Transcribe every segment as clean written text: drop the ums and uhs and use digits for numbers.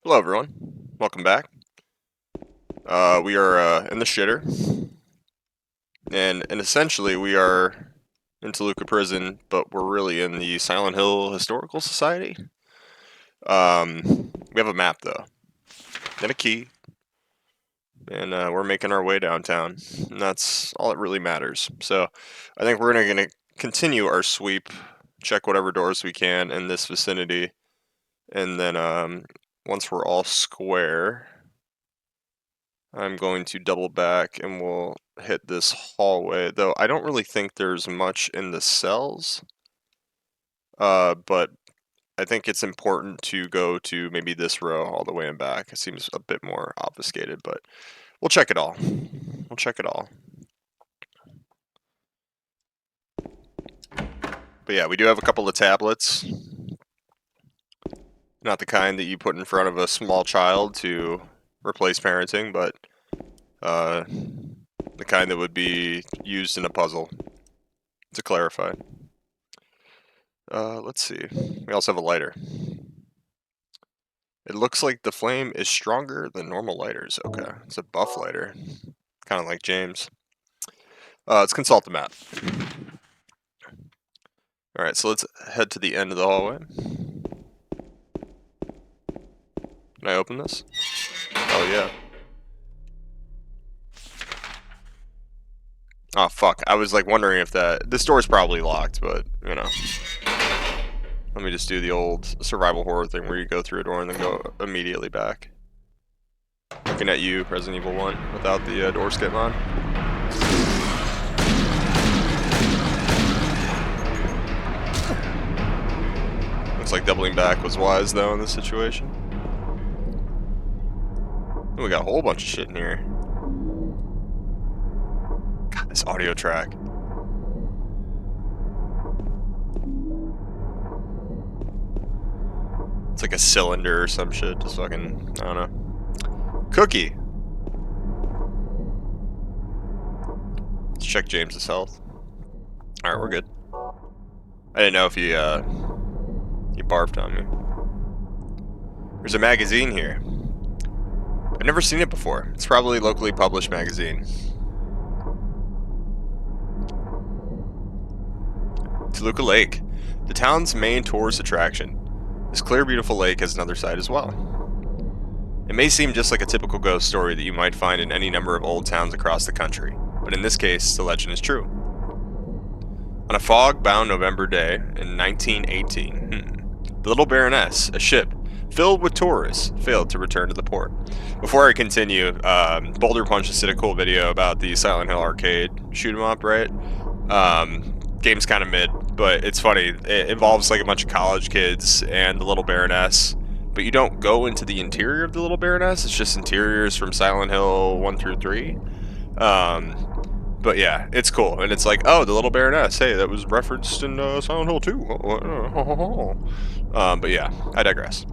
Hello, everyone. Welcome back. We are in the shitter, and essentially we are in Tuca Prison, but we're really in the Silent Hill Historical Society. We have a map though, and a key, and we're making our way downtown, and that's all that really matters. So, I think we're gonna continue our sweep, check whatever doors we can in this vicinity, and then once we're all square. I'm going to double back and we'll hit this hallway, though I don't really think there's much in the cells, but I think it's important to go to maybe this row all the way in back. It seems a bit more obfuscated, but we'll check it all. We'll check it all. But yeah, we do have a couple of tablets. Not the kind that you put in front of a small child to replace parenting, but the kind that would be used in a puzzle, to clarify. Let's see. We also have a lighter. It looks like the flame is stronger than normal lighters. Okay, it's a buff lighter. Kind of like James. Let's consult the map. Alright, so let's head to the end of the hallway. Can I open this? Oh, yeah. Oh, fuck. I was, like, wondering if that... This door's probably locked, but, you know. Let me just do the old survival horror thing where you go through a door and then go immediately back. Looking at you, Resident Evil 1, without the door skip on. Looks like doubling back was wise, though, in this situation. Ooh, we got a whole bunch of shit in here. God, this audio track. It's like a cylinder or some shit. Just fucking, I don't know. Cookie! Let's check James's health. Alright, we're good. I didn't know if he barfed on me. There's a magazine here. I've never seen it before. It's probably a locally published magazine. Toluca Lake, the town's main tourist attraction. This clear, beautiful lake has another side as well. It may seem just like a typical ghost story that you might find in any number of old towns across the country, but in this case, the legend is true. On a fog-bound November day in 1918, the Little Baroness, a ship filled with tourists, failed to return to the port. Before I continue, Boulder Punch just did a cool video about the Silent Hill arcade shoot 'em up, right? Game's kind of mid, but it's funny. It involves like a bunch of college kids and the Little Baroness, but you don't go into the interior of the Little Baroness. It's just interiors from Silent Hill 1 through 3. But yeah, it's cool, and it's like, oh, the Little Baroness. Hey, that was referenced in Silent Hill 2. But yeah, I digress.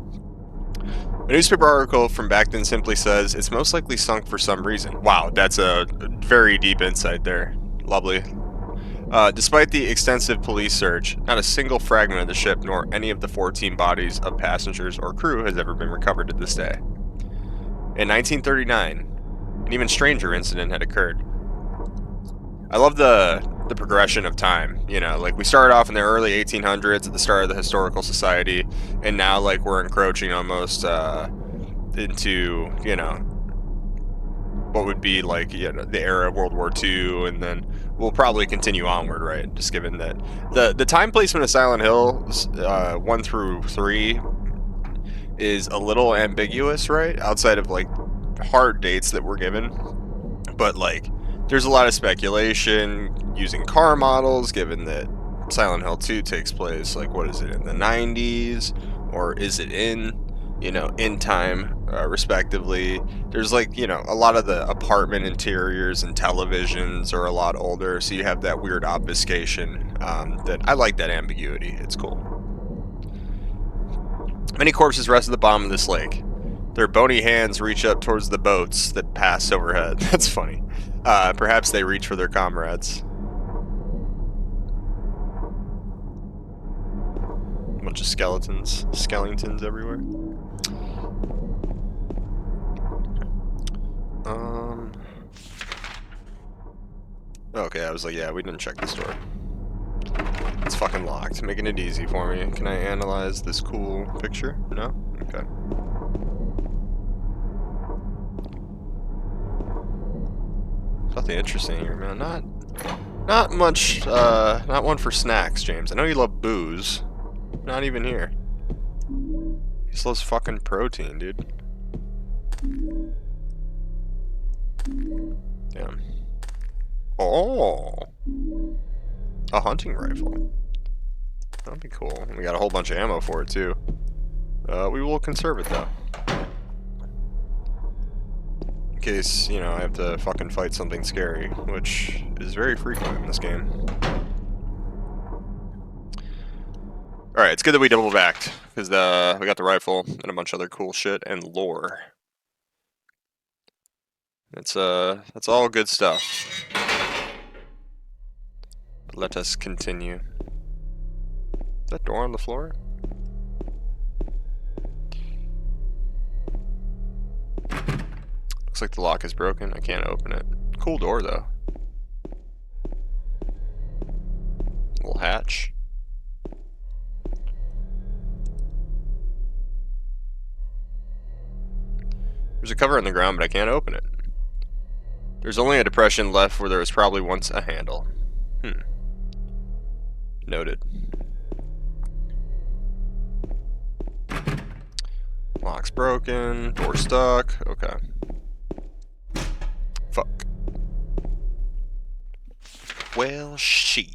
A newspaper article from back then simply says it's most likely sunk for some reason. Wow, that's a very deep insight there. Lovely. Despite the extensive police search, not a single fragment of the ship nor any of the 14 bodies of passengers or crew has ever been recovered to this day. In 1939, an even stranger incident had occurred. I love the progression of time, you know, like we started off in the early 1800s at the start of the Historical Society, and now like we're encroaching almost into, you know, what would be like, you know, the era of World War II, and then we'll probably continue onward, right? Just given that the time placement of Silent Hill 1 through 3 is a little ambiguous, right? Outside of like hard dates that we're given, but like there's a lot of speculation using car models, given that Silent Hill 2 takes place, like, what is it, in the 90s? Or is it in, you know, in time, respectively? There's, like, you know, a lot of the apartment interiors and televisions are a lot older, so you have that weird obfuscation. That I like that ambiguity. It's cool. Many corpses rest at the bottom of this lake. Their bony hands reach up towards the boats that pass overhead. That's funny. Perhaps they reach for their comrades. A bunch of skeletons everywhere. Okay, I was like, yeah, we didn't check this door. It's fucking locked, making it easy for me. Can I analyze this cool picture? No? Okay. Nothing interesting here, man. Not much, not one for snacks, James. I know you love booze. Not even here. He just loves fucking protein, dude. Damn. Oh! A hunting rifle. That'd be cool. We got a whole bunch of ammo for it, too. We will conserve it, though. In case, you know, I have to fucking fight something scary, which is very frequent in this game. Alright, it's good that we double backed, because we got the rifle and a bunch of other cool shit and lore. That's all good stuff. But let us continue. Is that door on the floor? Looks like the lock is broken. I can't open it. Cool door, though. Little hatch. There's a cover on the ground, but I can't open it. There's only a depression left where there was probably once a handle. Noted. Lock's broken. Door stuck. Okay. Fuck. Well, shit.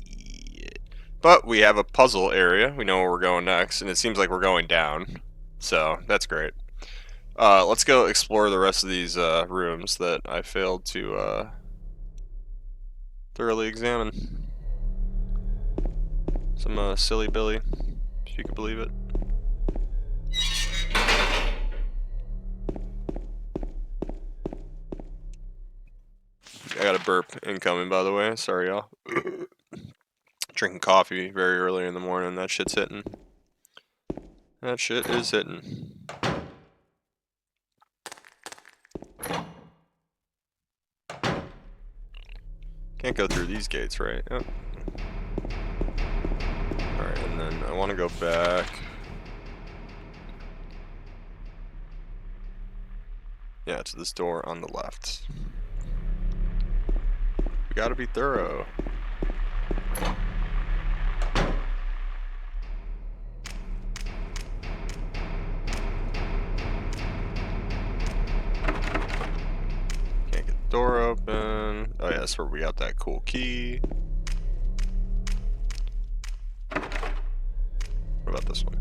But we have a puzzle area. We know where we're going next, and it seems like we're going down. So, that's great. Let's go explore the rest of these rooms that I failed to thoroughly examine. Some silly Billy, if you could believe it. I got a burp incoming, by the way. Sorry, y'all. Drinking coffee very early in the morning. That shit's hitting. That shit is hitting. Can't go through these gates, right? Yep. Alright, and then I want to go back. Yeah, to this door on the left. We gotta be thorough. Can't get the door open. Oh yeah, that's where we got that cool key. What about this one?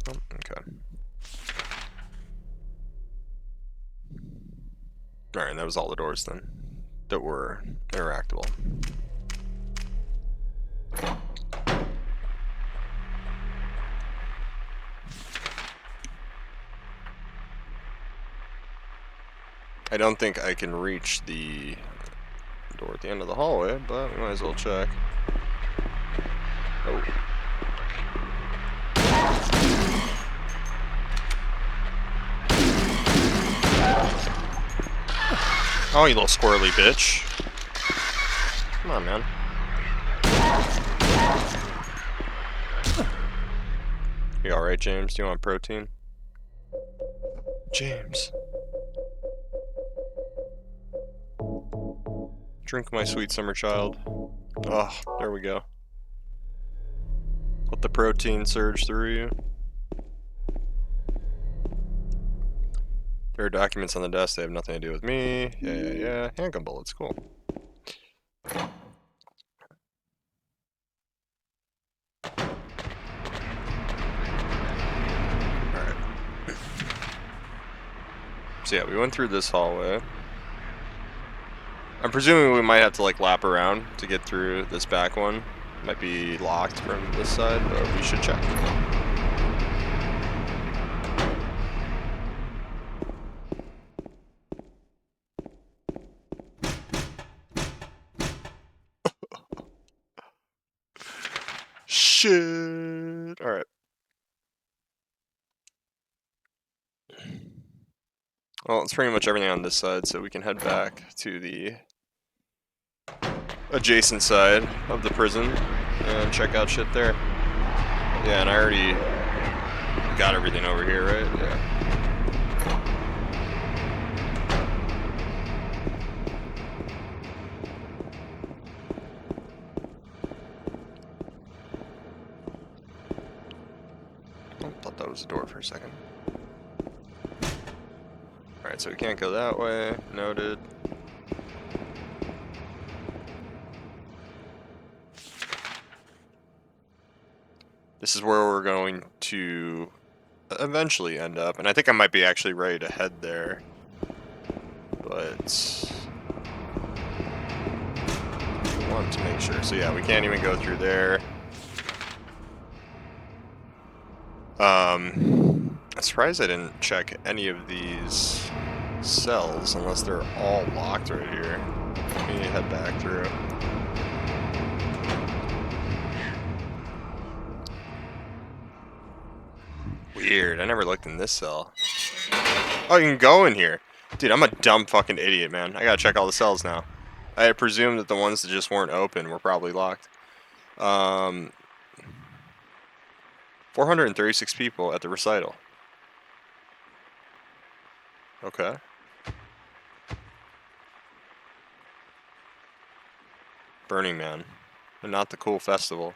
Oh, okay. Alright, that was all the doors then that were interactable. I don't think I can reach the door at the end of the hallway, but we might as well check. Oh. Oh, you little squirrely bitch. Come on, man. You alright, James? Do you want protein? James. Drink, my sweet summer child. Oh, there we go. Let the protein surge through you. There are documents on the desk. They have nothing to do with me. Yeah. Handgun bullets. Cool. Alright. So yeah, we went through this hallway. I'm presuming we might have to like lap around to get through this back one. Might be locked from this side, but we should check. Shit. Alright. Well, it's pretty much everything on this side, so we can head back to the adjacent side of the prison and check out shit there. Yeah, and I already got everything over here, right? Yeah. Oh, thought that was a door for a second. Alright, so we can't go that way. Noted. This is where we're going to eventually end up, and I think I might be actually ready to head there. But I want to make sure. So yeah, we can't even go through there. I'm surprised I didn't check any of these cells, unless they're all locked right here. We need to head back through. Weird, I never looked in this cell. Oh, you can go in here. Dude, I'm a dumb fucking idiot, man. I gotta check all the cells now. I had presumed that the ones that just weren't open were probably locked. 436 people at the recital. Okay. Burning Man. And not the cool festival.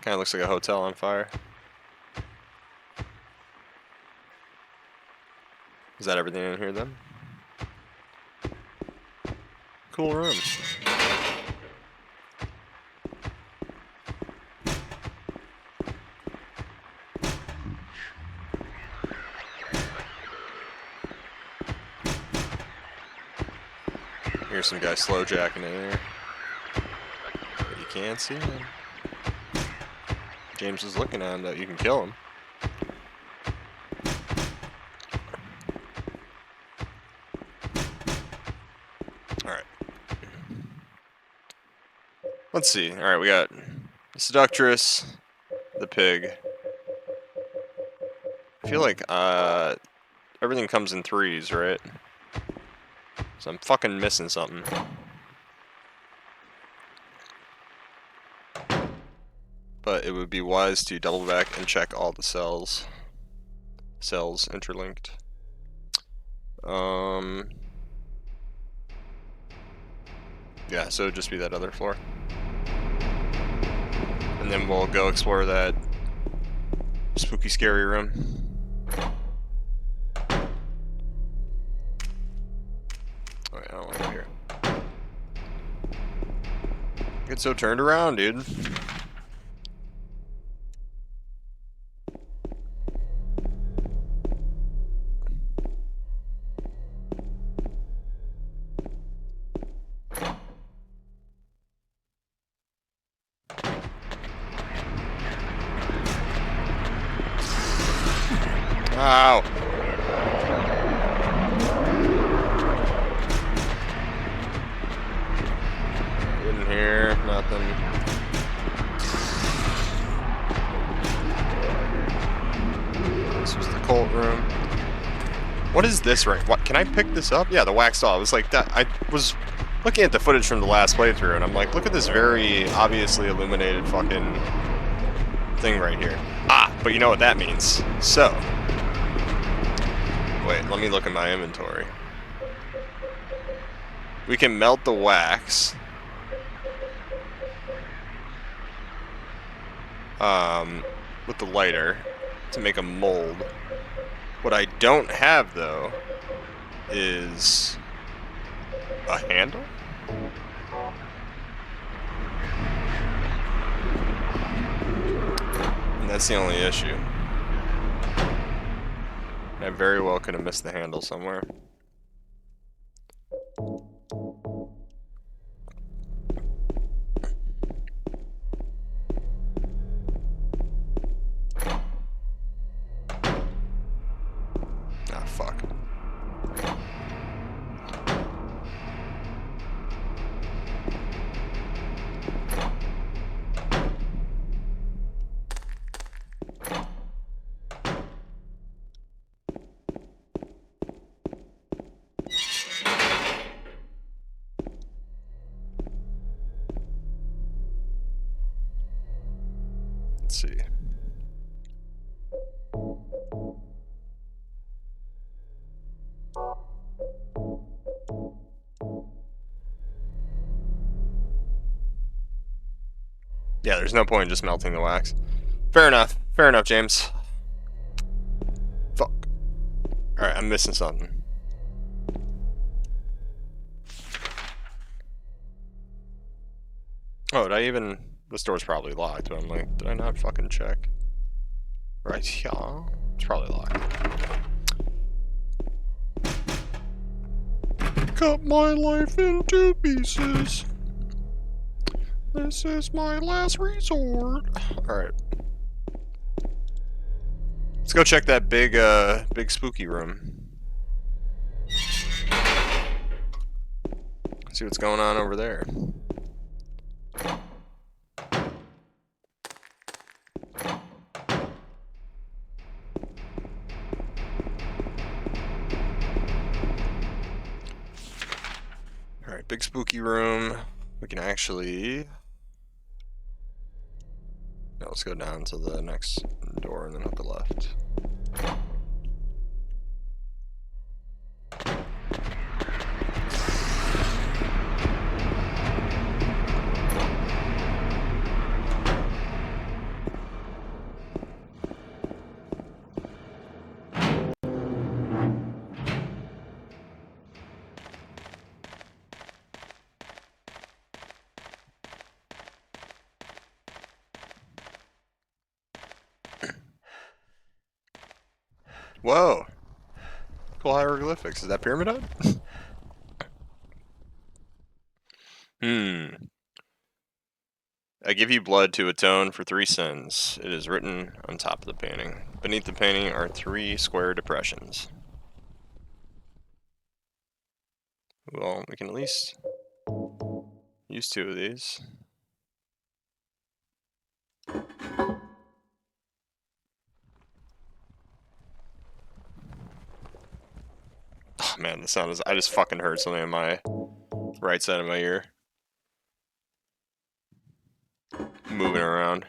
Kinda looks like a hotel on fire. Is that everything in here then? Cool room. Here's some guy slow jacking in here. But you can't see him. James is looking at him that you can kill him. Alright. Let's see. Alright, we got the seductress, the pig. I feel like everything comes in threes, right? So I'm fucking missing something. But it would be wise to double back and check all the cells. Cells interlinked. Yeah, so it'd just be that other floor. And then we'll go explore that spooky, scary room. Oh yeah, I don't want to go here. Get so turned around, dude. Ow! In here, nothing. This was the cult room. What is this right? What, can I pick this up? Yeah, the wax doll. It was like that. I was looking at the footage from the last playthrough, and I'm like, look at this very obviously illuminated fucking thing right here. Ah, but you know what that means. So, wait, let me look at my inventory. We can melt the wax. With the lighter to make a mold. What I don't have, though, is a handle? And that's the only issue. I very well could have missed the handle somewhere. Ah, fuck. see. Yeah, there's no point in just melting the wax. Fair enough, James. Fuck. Alright, I'm missing something. Oh, did I even... This door's probably locked, but I'm like, did I not fucking check? Right, yeah. It's probably locked. Cut my life into pieces. This is my last resort. Alright. Let's go check that big spooky room. See what's going on over there. Alright, big spooky room. We can actually... No, let's go down to the next door and then up the left. Whoa! Cool hieroglyphics. Is that Pyramid Head? I give you blood to atone for 3 sins. It is written on top of the painting. Beneath the painting are 3 square depressions. Well, we can at least use 2 of these. Oh man, the sound is... I just fucking heard something in my right side of my ear. Moving around.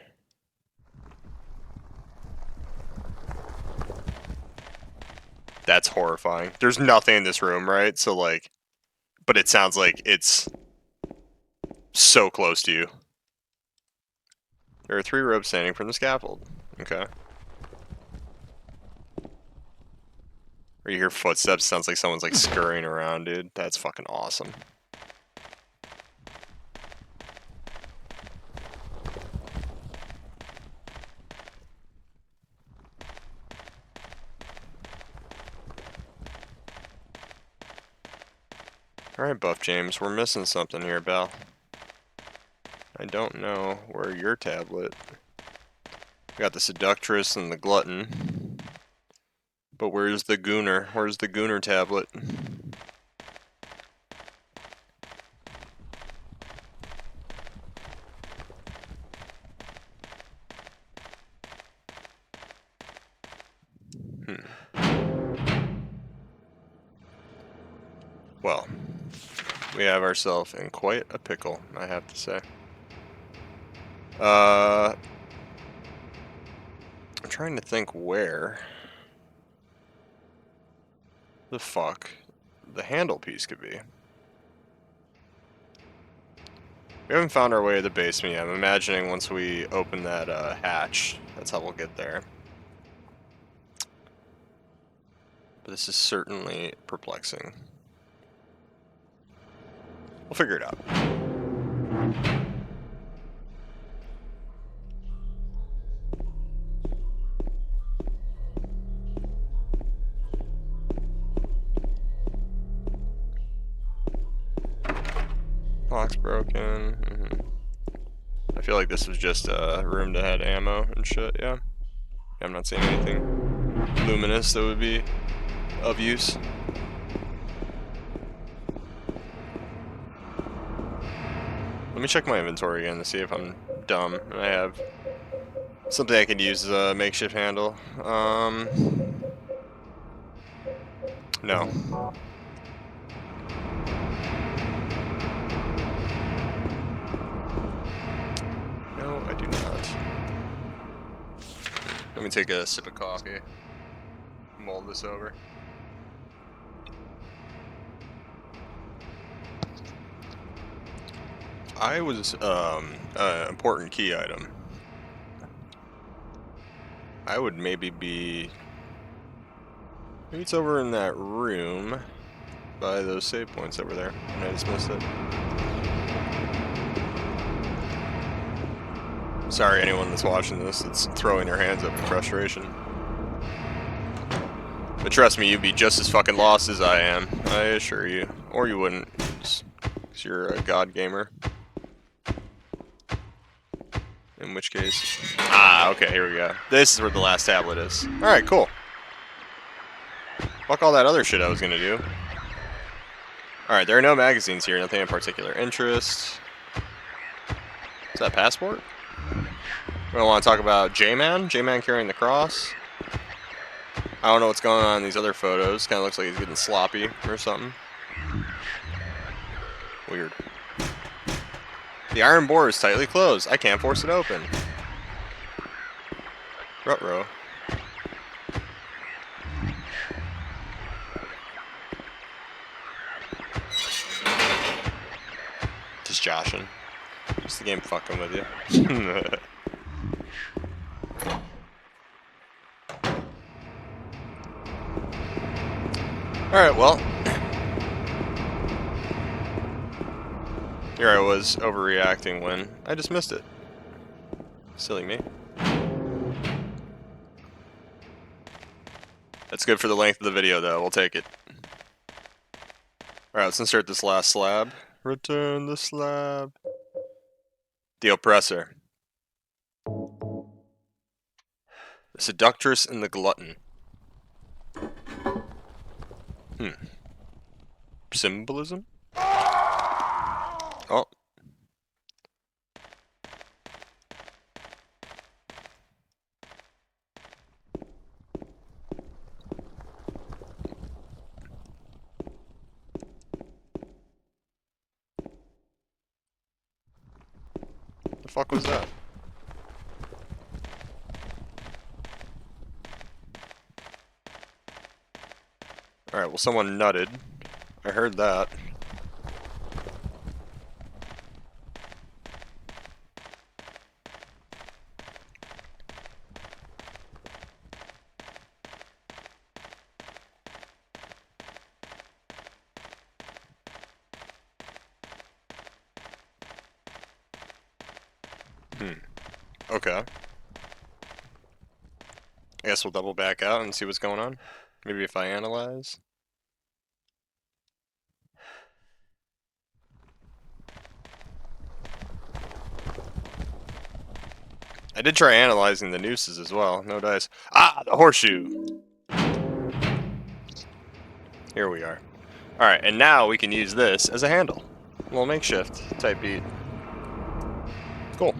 That's horrifying. There's nothing in this room, right? So like... But it sounds like it's so close to you. There are 3 ropes standing from the scaffold. Okay. Or you hear footsteps, sounds like someone's like scurrying around, dude. That's fucking awesome. Alright, Buff James, we're missing something here, pal. I don't know where your tablet... We got the Seductress and the Glutton. But where's the Gooner? Where's the Gooner tablet? Well, we have ourselves in quite a pickle, I have to say. I'm trying to think where the fuck the handle piece could be. We haven't found our way to the basement yet. I'm imagining once we open that hatch, that's how we'll get there. But this is certainly perplexing. We'll figure it out. Lock's broken. I feel like this was just a room that had ammo and shit, yeah. I'm not seeing anything luminous that would be of use. Let me check my inventory again to see if I'm dumb and I have something I could use as a makeshift handle. No. No, I do not. Let me take a sip of coffee. Mold this over. I was important key item. I would maybe it's over in that room by those save points over there, and I just missed it. Sorry, anyone that's watching this that's throwing their hands up in frustration. But trust me, you'd be just as fucking lost as I am. I assure you. Or you wouldn't, because you're a god gamer. In which case... Ah, okay, here we go. This is where the last tablet is. Alright, cool. Fuck all that other shit I was gonna do. Alright, there are no magazines here, nothing in particular interest. Is that passport? We don't want to talk about J-Man? J-Man carrying the cross? I don't know what's going on in these other photos. Kind of looks like he's getting sloppy or something. Weird. The iron bore is tightly closed. I can't force it open. Ruh-roh. Just joshing. Just the game fucking with you. Alright, well. Here I was overreacting when I just missed it. Silly me. That's good for the length of the video, though. We'll take it. Alright, let's insert this last slab. Return the slab. The oppressor. The seductress and the glutton. Symbolism? Oh. The fuck was that? Alright, well someone nutted. I heard that. Okay. I guess we'll double back out and see what's going on. Maybe if I analyze. I did try analyzing the nooses as well. No dice. Ah, the horseshoe! Here we are. Alright, and now we can use this as a handle. A little makeshift type beat. Cool.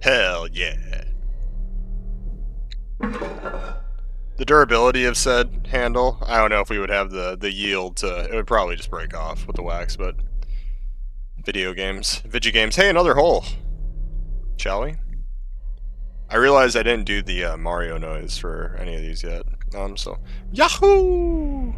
Hell yeah. The durability of said handle, I don't know if we would have the yield to, it would probably just break off with the wax, but video games. Hey, another hole. Shall we? I realized I didn't do the Mario noise for any of these yet. So, Yahoo!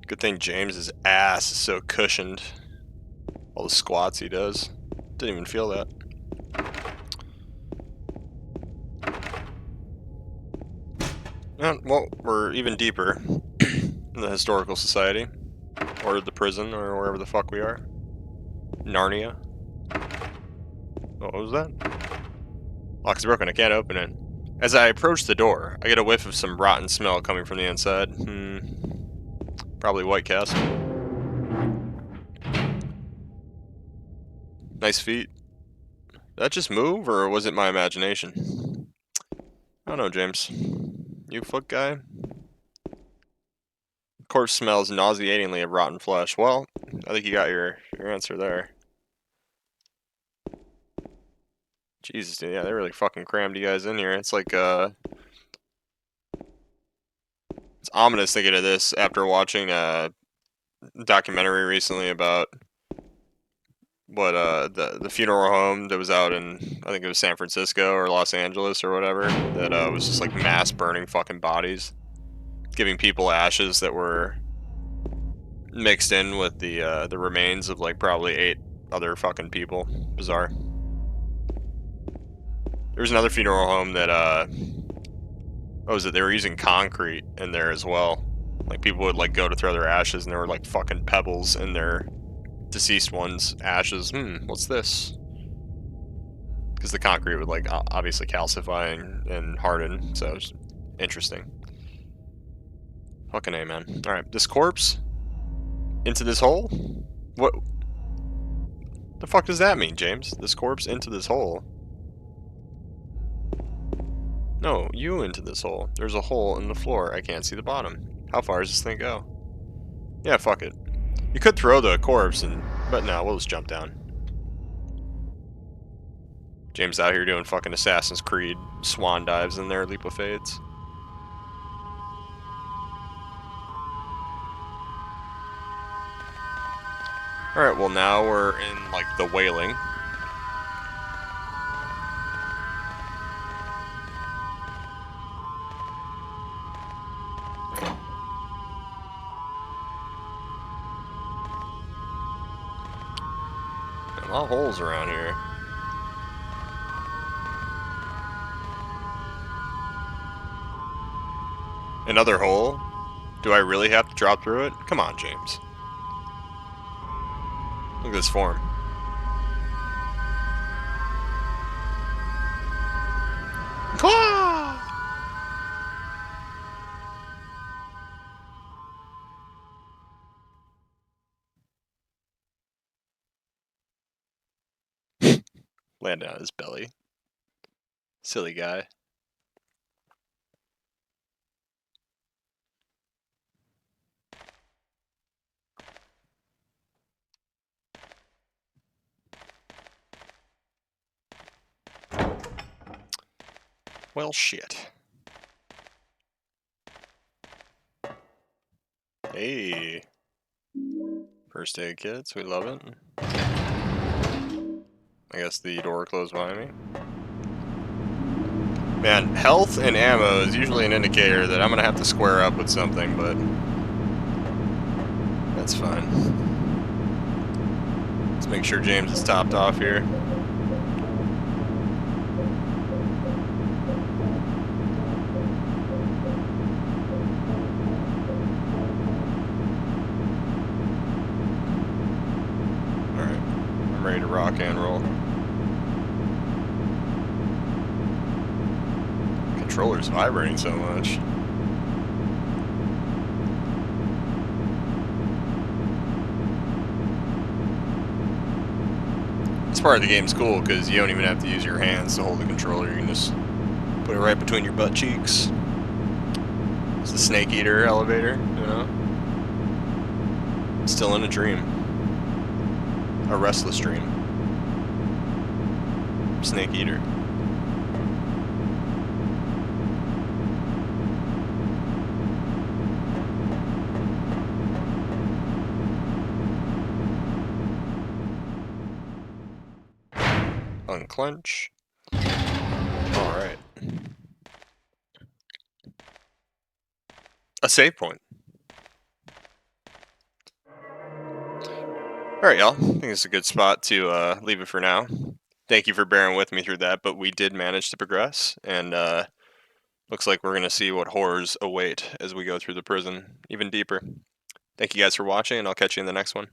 Good thing James's ass is so cushioned. All the squats he does. Didn't even feel that. Well, we're even deeper in the historical society, or the prison, or wherever the fuck we are. Narnia. Oh, what was that? Lock's broken. I can't open it. As I approach the door, I get a whiff of some rotten smell coming from the inside. Probably White Castle. Nice feet. Did that just move, or was it my imagination? I don't know, James. You foot guy? Corpse smells nauseatingly of rotten flesh. Well, I think you got your answer there. Jesus, dude, yeah, they really fucking crammed you guys in here. It's like, it's ominous thinking of this after watching a documentary recently about what, the funeral home that was out in, I think it was San Francisco or Los Angeles or whatever, that, was just like mass burning fucking bodies, giving people ashes that were mixed in with the remains of like probably 8 other fucking people. Bizarre. There was another funeral home that, what was it? They were using concrete in there as well. Like, people would, like, go to throw their ashes, and there were, like, fucking pebbles in their deceased ones' ashes. What's this? Because the concrete would, like, obviously calcify and harden, so it's interesting. Fucking A, man. Alright, this corpse? Into this hole? What the fuck does that mean, James? This corpse into this hole? No, you into this hole. There's a hole in the floor. I can't see the bottom. How far does this thing go? Yeah, fuck it. You could throw the corpse, but no, we'll just jump down. James out here doing fucking Assassin's Creed swan dives in there, leap of fades. Alright, well now we're in, like, the wailing. A lot of holes around here. Another hole? Do I really have to drop through it? Come on, James. Look at this form. Landed on his belly. Silly guy. Well, shit. Hey. First aid kits, we love it. I guess the door closed behind me. Man, health and ammo is usually an indicator that I'm gonna have to square up with something, but that's fine. Let's make sure James is topped off here. Alright, I'm ready to rock and roll. Controller's vibrating so much. This part of the game's cool because you don't even have to use your hands to hold the controller. You can just put it right between your butt cheeks. It's the Snake Eater elevator, you know? Still in a dream. A restless dream. Snake Eater. Unclench. Alright. A save point. Alright, y'all. I think it's a good spot to leave it for now. Thank you for bearing with me through that, but we did manage to progress, and Looks like we're going to see what horrors await as we go through the prison even deeper. Thank you guys for watching, and I'll catch you in the next one.